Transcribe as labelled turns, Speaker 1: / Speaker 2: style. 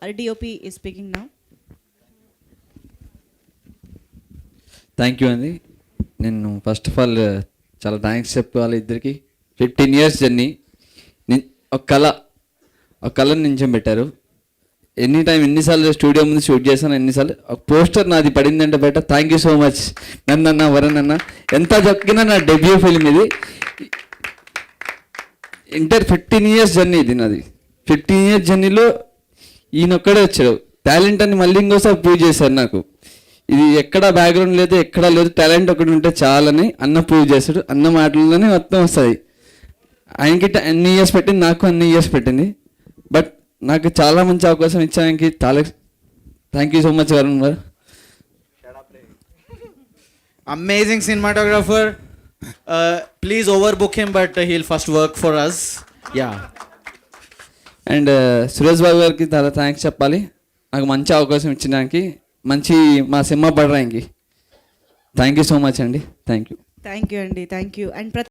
Speaker 1: Our DOP is speaking now.
Speaker 2: Thank you అండి. నేను first of all చాలా thanks చెప్పాలి ఇద్దరికి. 15 years జర్నీ, ఒక కళను నించోబెట్టారు. ఎనీ టైం ఎన్నిసార్లు స్టూడియో ముందు షూట్ చేశాను, ఎన్నిసార్లు ఒక పోస్టర్ నాది పడిందంటే బయట. థ్యాంక్ యూ సో మచ్ నన్న వరుణ్ అన్న. ఎంత చెప్పినా నా డెబ్యూ ఫిల్మ్ ఇది. 15 years జర్నీ ఇది నాది. 15 years జర్నీలో ఈయన ఒక్కడే వచ్చాడు. టాలెంట్ అని మళ్ళీ ఇంకోసారి ప్రూవ్ చేశారు నాకు. ఇది ఎక్కడ బ్యాక్గ్రౌండ్ లేదు, ఎక్కడ లేదు, టాలెంట్ ఒకటి ఉంటే చాలని అన్న ప్రూవ్ చేశాడు. అన్న మాటల్లోనే మొత్తం వస్తుంది. ఆయనకి అన్ని ఇయర్స్ పెట్టింది, నాకు అన్ని ఇయర్స్ పెట్టింది. బట్ నాకు చాలా మంచి అవకాశం ఇచ్చానికి చాలా thank you so much Varun గారు.
Speaker 3: Amazing cinematographer. Please overbook him, but he'll first work for us. Yeah.
Speaker 2: And Suresh Babu గారికి చాలా థ్యాంక్స్ చెప్పాలి. నాకు మంచి అవకాశం ఇచ్చడానికి, మంచి మా సినిమా పడడానికి థ్యాంక్ యూ సో మచ్ అండి. Thank you
Speaker 1: Thank you, Andy. Thank you. And